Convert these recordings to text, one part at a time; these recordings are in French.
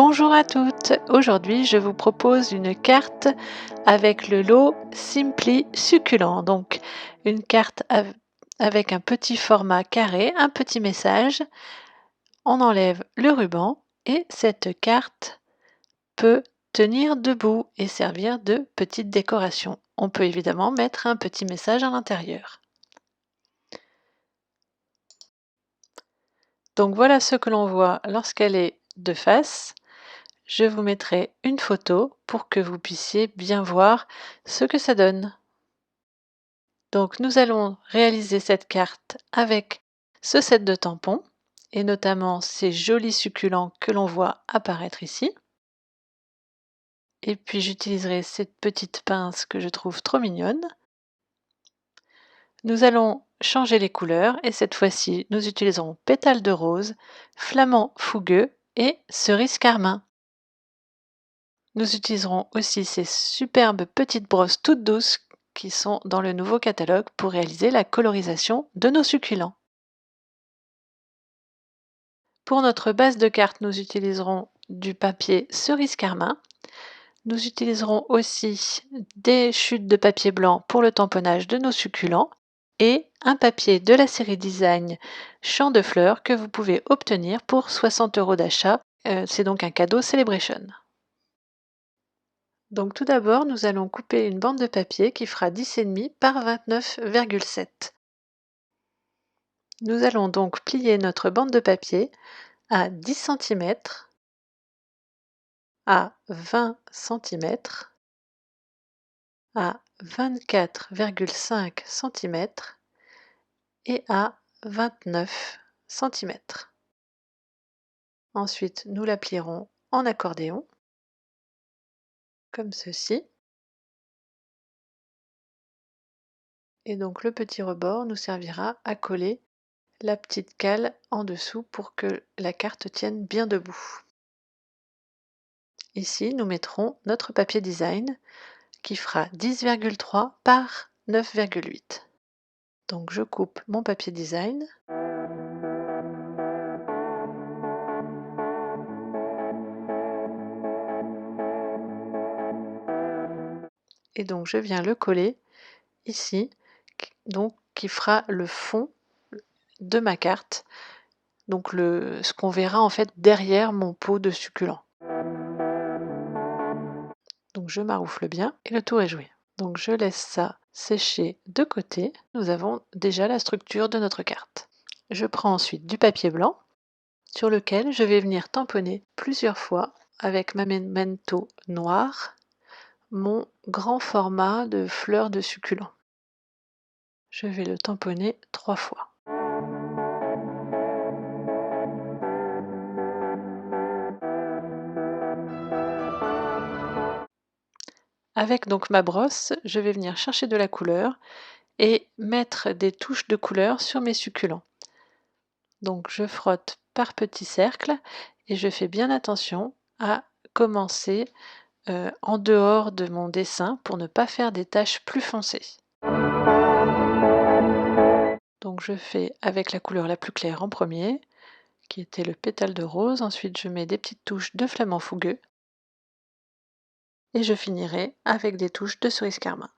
Bonjour à toutes, aujourd'hui je vous propose une carte avec le lot Simply Succulent, donc une carte avec un petit format carré, un petit message, on enlève le ruban et cette carte peut tenir debout et servir de petite décoration. On peut évidemment mettre un petit message à l'intérieur. Donc voilà ce que l'on voit lorsqu'elle est de face. Je vous mettrai une photo pour que vous puissiez bien voir ce que ça donne. Donc nous allons réaliser cette carte avec ce set de tampons et notamment ces jolis succulents que l'on voit apparaître ici. Et puis j'utiliserai cette petite pince que je trouve trop mignonne. Nous allons changer les couleurs et cette fois-ci nous utiliserons pétales de rose, flamand fougueux et cerise carmin. Nous utiliserons aussi ces superbes petites brosses toutes douces qui sont dans le nouveau catalogue pour réaliser la colorisation de nos succulents. Pour notre base de carte, nous utiliserons du papier cerise carmin. Nous utiliserons aussi des chutes de papier blanc pour le tamponnage de nos succulents et un papier de la série Design Champ de fleurs que vous pouvez obtenir pour 60 € d'achat. C'est donc un cadeau Celebration. Donc tout d'abord, nous allons couper une bande de papier qui fera 10,5 par 29,7. Nous allons donc plier notre bande de papier à 10 cm, à 20 cm, à 24,5 cm et à 29 cm. Ensuite, nous la plierons en accordéon, comme ceci. Et donc le petit rebord nous servira à coller la petite cale en dessous pour que la carte tienne bien debout. Ici, nous mettrons notre papier design qui fera 10,3 par 9,8. Donc je coupe mon papier design. Et donc je viens le coller ici, donc qui fera le fond de ma carte, donc ce qu'on verra en fait derrière mon pot de succulent. Donc je maroufle bien et le tour est joué. Donc je laisse ça sécher de côté. Nous avons déjà la structure de notre carte. Je prends ensuite du papier blanc sur lequel je vais venir tamponner plusieurs fois avec ma Memento noire mon grand format de fleurs de succulent. Je vais le tamponner 3 fois. Avec donc ma brosse, je vais venir chercher de la couleur et mettre des touches de couleur sur mes succulents. Donc je frotte par petits cercles et je fais bien attention à commencer en dehors de mon dessin pour ne pas faire des taches plus foncées. Donc je fais avec la couleur la plus claire en premier, qui était le pétale de rose. Ensuite je mets des petites touches de flamand fougueux et je finirai avec des touches de cerise carmin.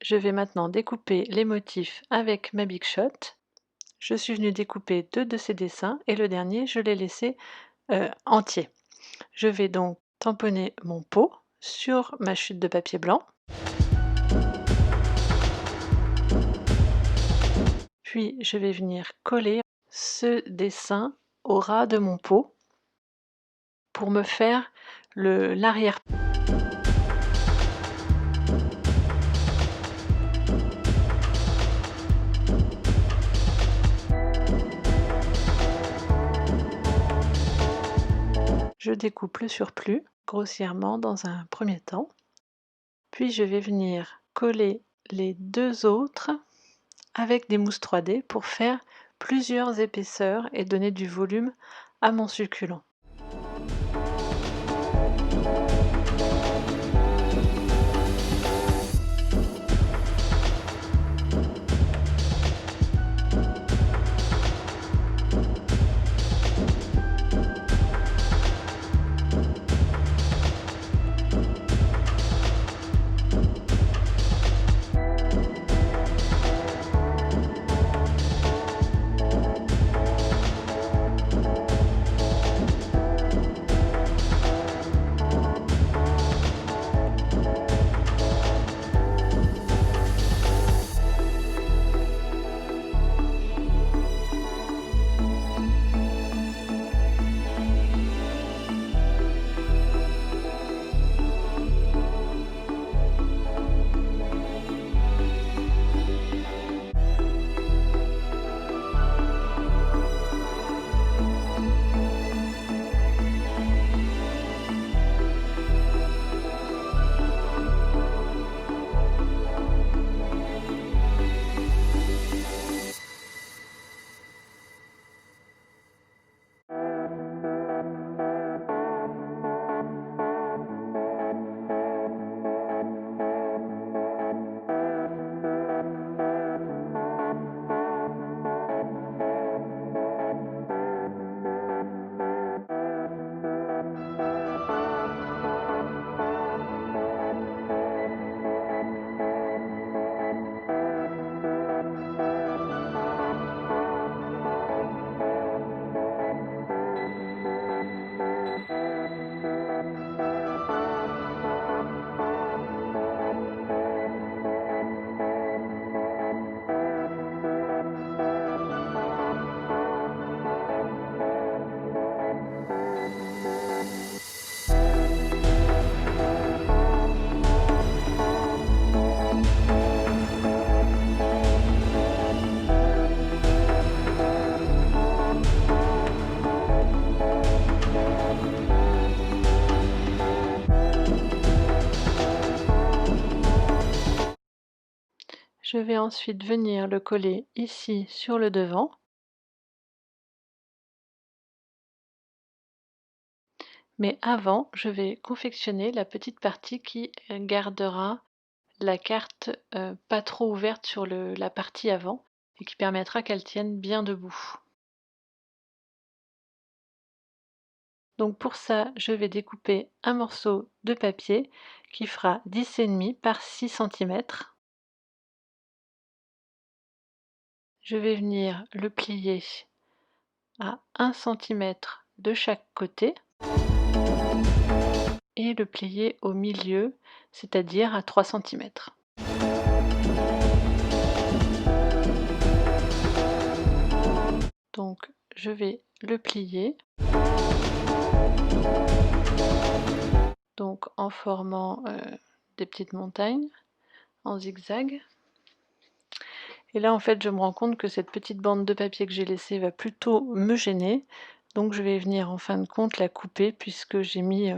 Je vais maintenant découper les motifs avec ma Big Shot. Je suis venue découper 2 de ces dessins et le dernier, je l'ai laissé entier. Je vais donc tamponner mon pot sur ma chute de papier blanc. Puis je vais venir coller ce dessin au ras de mon pot pour me faire l'arrière. Je découpe le surplus grossièrement dans un premier temps, puis je vais venir coller les 2 autres avec des mousses 3D pour faire plusieurs épaisseurs et donner du volume à mon succulent. Je vais ensuite venir le coller ici sur le devant. Mais avant, je vais confectionner la petite partie qui gardera la carte pas trop ouverte sur la partie avant et qui permettra qu'elle tienne bien debout. Donc pour ça, je vais découper un morceau de papier qui fera 10,5 par 6 cm. Je vais venir le plier à 1 cm de chaque côté et le plier au milieu, c'est-à-dire à 3 cm. Donc je vais le plier donc en formant des petites montagnes en zigzag. Et là en fait je me rends compte que cette petite bande de papier que j'ai laissée va plutôt me gêner, donc je vais venir en fin de compte la couper puisque j'ai mis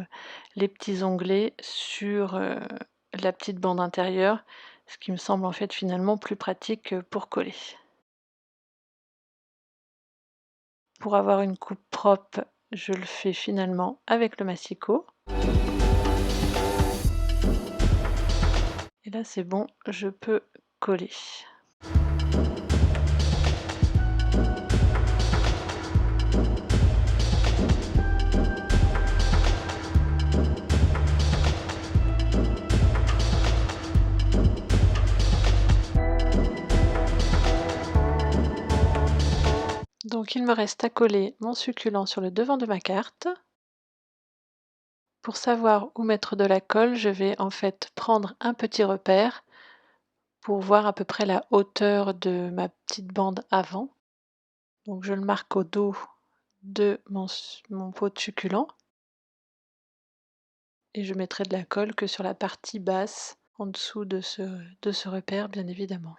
les petits onglets sur la petite bande intérieure, ce qui me semble en fait finalement plus pratique pour coller. Pour avoir une coupe propre, je le fais finalement avec le massicot. Et là c'est bon, je peux coller. me reste à coller mon succulent sur le devant de ma carte. Pour savoir où mettre de la colle, je vais en fait prendre un petit repère pour voir à peu près la hauteur de ma petite bande avant. Donc je le marque au dos de mon pot de succulent et je mettrai de la colle que sur la partie basse, en dessous de ce repère bien évidemment.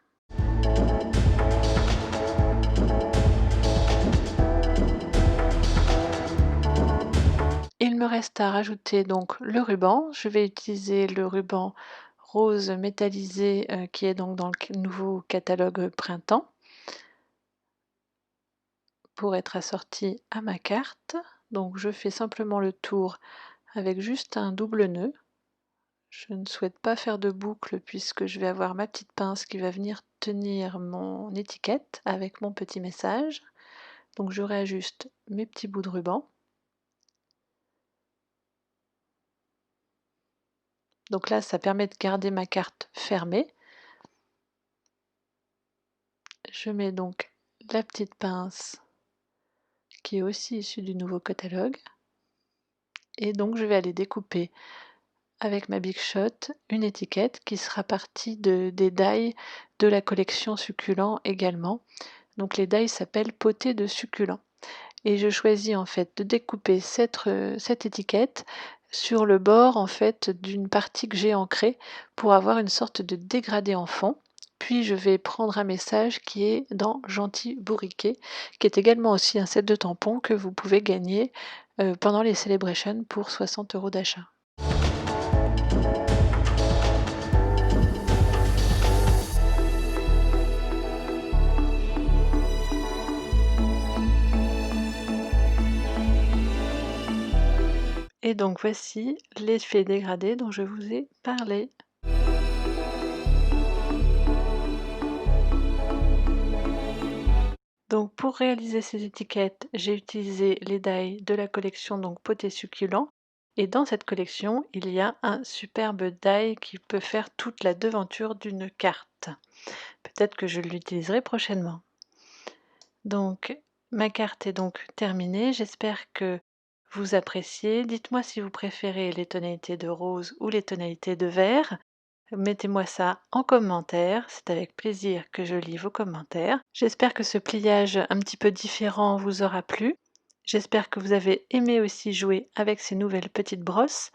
Il me reste à rajouter donc le ruban. Je vais utiliser le ruban rose métallisé qui est donc dans le nouveau catalogue printemps pour être assorti à ma carte. Donc je fais simplement le tour avec juste un double nœud. Je ne souhaite pas faire de boucle puisque je vais avoir ma petite pince qui va venir tenir mon étiquette avec mon petit message. Donc je réajuste mes petits bouts de ruban. Donc là, ça permet de garder ma carte fermée. Je mets donc la petite pince qui est aussi issue du nouveau catalogue. Et donc je vais aller découper avec ma Big Shot une étiquette qui sera partie des die de la collection succulent également. Donc les die s'appellent potée de succulent. Et je choisis en fait de découper cette étiquette sur le bord en fait d'une partie que j'ai ancrée pour avoir une sorte de dégradé en fond. Puis je vais prendre un message qui est dans Gentil Bourriquet, qui est également aussi un set de tampons que vous pouvez gagner pendant les celebrations pour 60 € d'achat. Et donc voici l'effet dégradé dont je vous ai parlé. Donc pour réaliser ces étiquettes, j'ai utilisé les die de la collection donc potée succulent. Et dans cette collection, il y a un superbe die qui peut faire toute la devanture d'une carte. Peut-être que je l'utiliserai prochainement. Donc ma carte est donc terminée. J'espère que vous appréciez. Dites-moi si vous préférez les tonalités de rose ou les tonalités de vert. Mettez-moi ça en commentaire, c'est avec plaisir que je lis vos commentaires. J'espère que ce pliage un petit peu différent vous aura plu. J'espère que vous avez aimé aussi jouer avec ces nouvelles petites brosses.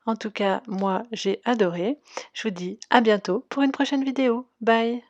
En tout cas, moi j'ai adoré. Je vous dis à bientôt pour une prochaine vidéo. Bye!